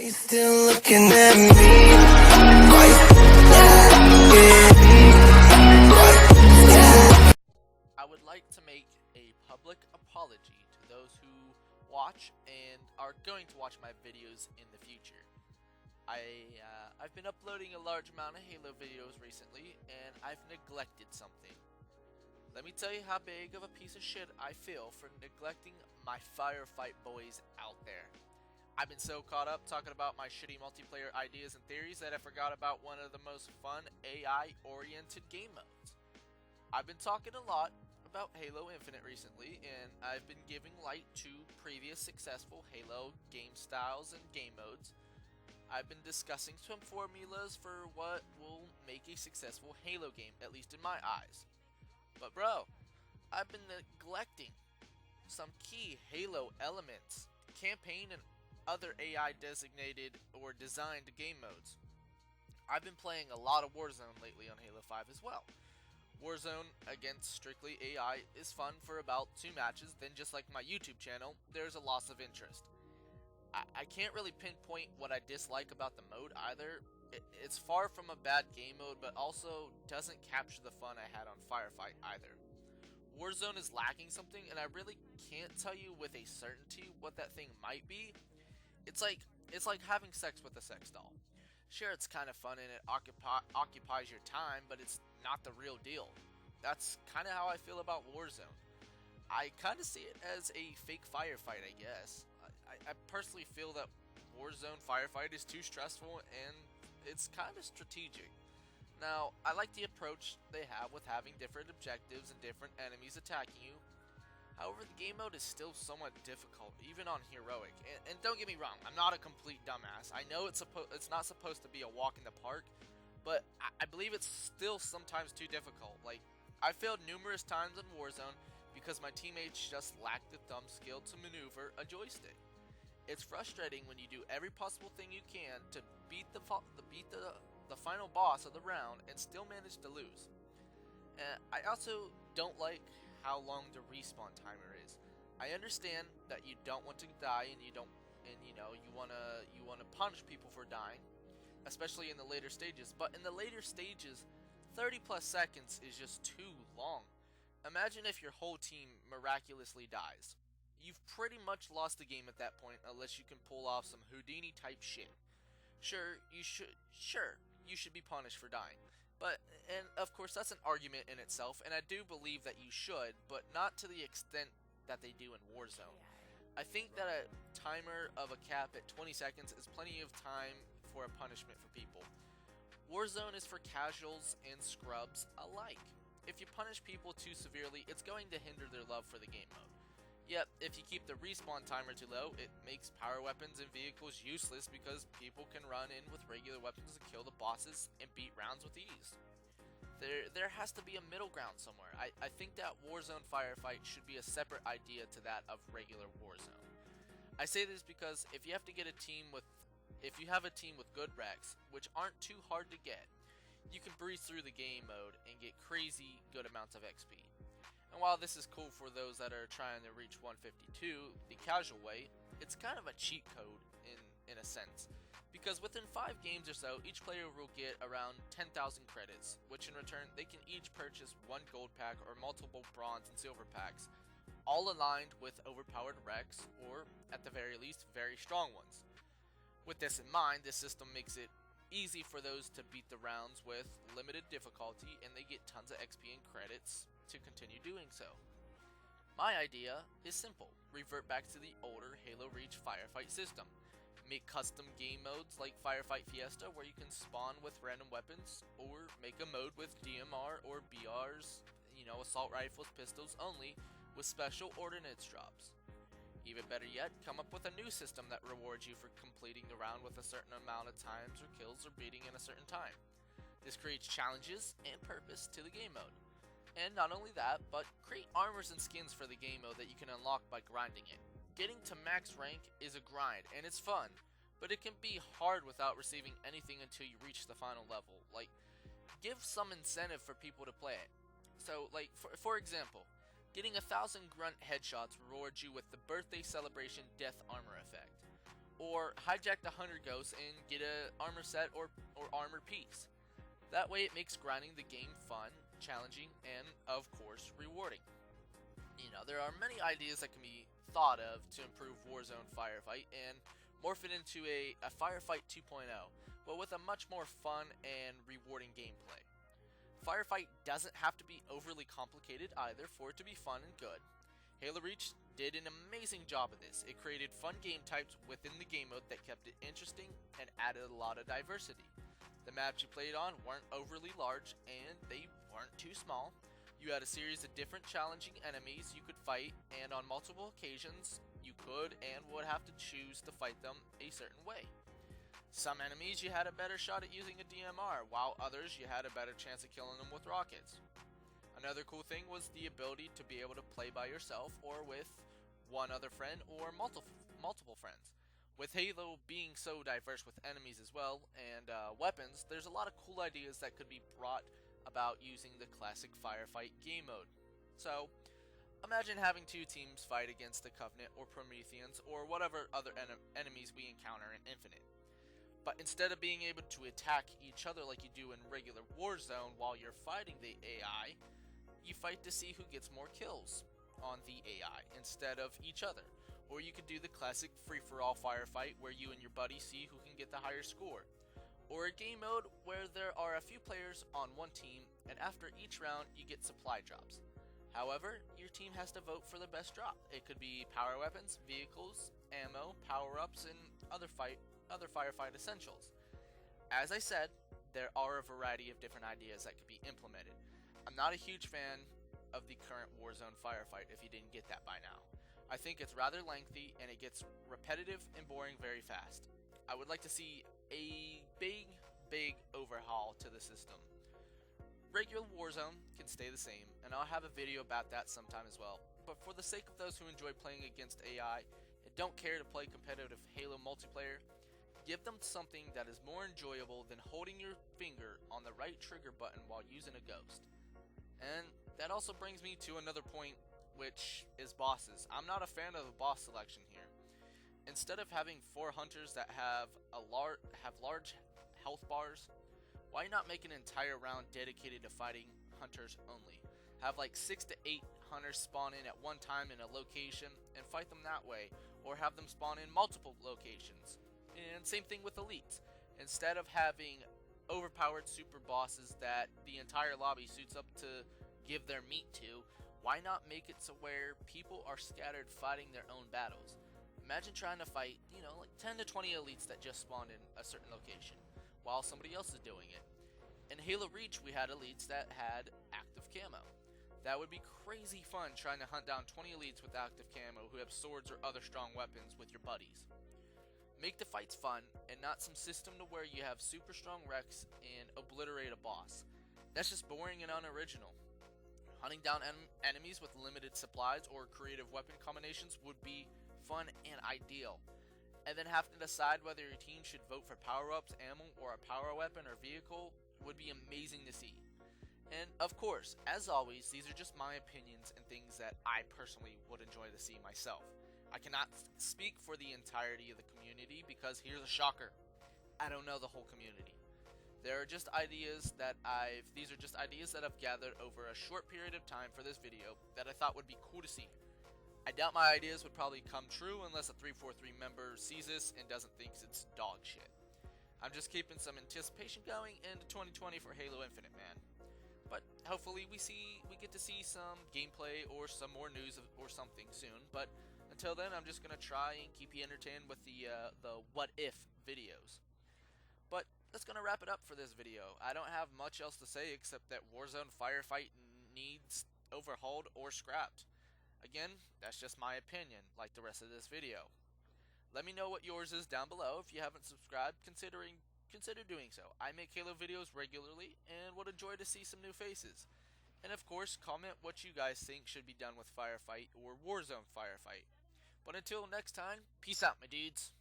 Are you still looking at me? Why you I would like to make a public apology to those who watch and are going to watch my videos in the future. I've been uploading a large amount of Halo videos recently, and I've neglected something. Let me tell you how big of a piece of shit I feel for neglecting my Firefight boys out there. I've been so caught up talking about my shitty multiplayer ideas and theories that I forgot about one of the most fun AI-oriented game modes. I've been talking a lot about Halo Infinite recently, and I've been giving light to previous successful Halo game styles and game modes. I've been discussing some formulas for what will make a successful Halo game, at least in my eyes. But bro, I've been neglecting some key Halo elements, campaign and other AI designated or designed game modes. I've been playing a lot of Warzone lately on Halo 5 as well. Warzone against strictly AI is fun for about 2 matches, then just like my YouTube channel, there's a loss of interest. I can't really pinpoint what I dislike about the mode either. It's far from a bad game mode, but also doesn't capture the fun I had on Firefight either. Warzone is lacking something, and I really can't tell you with a certainty what that thing might be. It's like having sex with a sex doll. Sure, it's kind of fun and it occupies your time, but it's not the real deal. That's kind of how I feel about Warzone. I kind of see it as a fake firefight, I guess. I personally feel that Warzone Firefight is too stressful and it's kind of strategic. Now, I like the approach they have with having different objectives and different enemies attacking you. However, the game mode is still somewhat difficult, even on Heroic. And don't get me wrong, I'm not a complete dumbass. I know it's not supposed to be a walk in the park, but I believe it's still sometimes too difficult. Like, I failed numerous times in Warzone because my teammates just lacked the thumb skill to maneuver a joystick. It's frustrating when you do every possible thing you can to beat the final boss of the round and still manage to lose. I also don't like how long the respawn timer is. I understand that you don't want to die and you wanna punish people for dying, especially in the later stages. But in the later stages, 30 plus seconds is just too long. Imagine if your whole team miraculously dies. You've pretty much lost the game at that point unless you can pull off some Houdini type shit. Sure, you should be punished for dying. And of course that's an argument in itself, and I do believe that you should, but not to the extent that they do in Warzone. I think that a timer of a cap at 20 seconds is plenty of time for a punishment for people. Warzone is for casuals and scrubs alike. If you punish people too severely, it's going to hinder their love for the game mode. Yet, if you keep the respawn timer too low, it makes power weapons and vehicles useless because people can run in with regular weapons to kill the bosses and beat rounds with ease. There has to be a middle ground somewhere. I think that Warzone Firefight should be a separate idea to that of regular Warzone. I say this because if you have a team with good wrecks, which aren't too hard to get, you can breeze through the game mode and get crazy good amounts of XP. And while this is cool for those that are trying to reach 152 the casual way, it's kind of a cheat code in a sense. Because within 5 games or so, each player will get around 10,000 credits, which in return, they can each purchase 1 gold pack or multiple bronze and silver packs, all aligned with overpowered wrecks, or at the very least, very strong ones. With this in mind, this system makes it easy for those to beat the rounds with limited difficulty, and they get tons of XP and credits to continue doing so. My idea is simple: revert back to the older Halo Reach Firefight system. Make custom game modes like Firefight Fiesta where you can spawn with random weapons, or make a mode with DMR or BRs, assault rifles, pistols only, with special ordnance drops. Even better yet, come up with a new system that rewards you for completing the round with a certain amount of times or kills or beating in a certain time. This creates challenges and purpose to the game mode. And not only that, but create armors and skins for the game mode that you can unlock by grinding it. Getting to max rank is a grind, and it's fun, but it can be hard without receiving anything until you reach the final level. Like, give some incentive for people to play it. So, like, for example, getting 1,000 grunt headshots rewards you with the birthday celebration death armor effect. or hijack the Hunter Ghost and get a armor set or armor piece. That way it makes grinding the game fun, challenging, and of course rewarding. You know, there are many ideas that can be thought of to improve Warzone Firefight and morph it into a Firefight 2.0, but with a much more fun and rewarding gameplay. Firefight doesn't have to be overly complicated either for it to be fun and good. Halo Reach did an amazing job of this. It created fun game types within the game mode that kept it interesting and added a lot of diversity. The maps you played on weren't overly large and they weren't too small. You had a series of different challenging enemies you could fight, and on multiple occasions you could and would have to choose to fight them a certain way. Some enemies you had a better shot at using a DMR, while others you had a better chance of killing them with rockets. Another cool thing was the ability to be able to play by yourself or with one other friend or multiple friends. With Halo being so diverse with enemies as well and weapons, there's a lot of cool ideas that could be brought about using the classic Firefight game mode. So, imagine having two teams fight against the Covenant or Prometheans or whatever other enemies we encounter in Infinite. But instead of being able to attack each other like you do in regular Warzone while you're fighting the AI, you fight to see who gets more kills on the AI instead of each other. Or you could do the classic free-for-all firefight where you and your buddy see who can get the higher score. Or a game mode where there are a few players on one team and after each round you get supply drops. However, your team has to vote for the best drop. It could be power weapons, vehicles, ammo, power-ups, and other firefight essentials. As I said, there are a variety of different ideas that could be implemented. I'm not a huge fan of the current Warzone Firefight if you didn't get that by now. I think it's rather lengthy and it gets repetitive and boring very fast. I would like to see a big overhaul to the system. Regular Warzone can stay the same, and I'll have a video about that sometime as well. But for the sake of those who enjoy playing against AI and don't care to play competitive Halo multiplayer, give them something that is more enjoyable than holding your finger on the right trigger button while using a ghost. And that also brings me to another point, which is bosses. I'm not a fan of the boss selection here. Instead of having 4 hunters that have large health bars, why not make an entire round dedicated to fighting hunters only? Have like 6 to 8 hunters spawn in at one time in a location and fight them that way, or have them spawn in multiple locations. And same thing with elites. Instead of having overpowered super bosses that the entire lobby suits up to give their meat to, why not make it so where people are scattered fighting their own battles? Imagine trying to fight, like 10 to 20 elites that just spawned in a certain location, while somebody else is doing it. In Halo Reach, we had elites that had active camo. That would be crazy fun trying to hunt down 20 elites with active camo who have swords or other strong weapons with your buddies. Make the fights fun, and not some system to where you have super strong wrecks and obliterate a boss. That's just boring and unoriginal. Hunting down enemies with limited supplies or creative weapon combinations would be fun and ideal. And then have to decide whether your team should vote for power-ups, ammo, or a power weapon or vehicle would be amazing to see. And of course, as always, these are just my opinions and things that I personally would enjoy to see myself. I cannot speak for the entirety of the community because here's a shocker. I don't know the whole community. These are just ideas that I've gathered over a short period of time for this video that I thought would be cool to see. I doubt my ideas would probably come true unless a 343 member sees this and doesn't think it's dog shit. I'm just keeping some anticipation going into 2020 for Halo Infinite, man. But hopefully we get to see some gameplay or some more news or something soon. But until then, I'm just gonna try and keep you entertained with the what if videos. But that's gonna wrap it up for this video. I don't have much else to say except that Warzone Firefight needs overhauled or scrapped. Again, that's just my opinion, like the rest of this video. Let me know what yours is down below. If you haven't subscribed, consider doing so. I make Halo videos regularly and would enjoy to see some new faces. And of course, comment what you guys think should be done with Firefight or Warzone Firefight. But until next time, peace out, my dudes.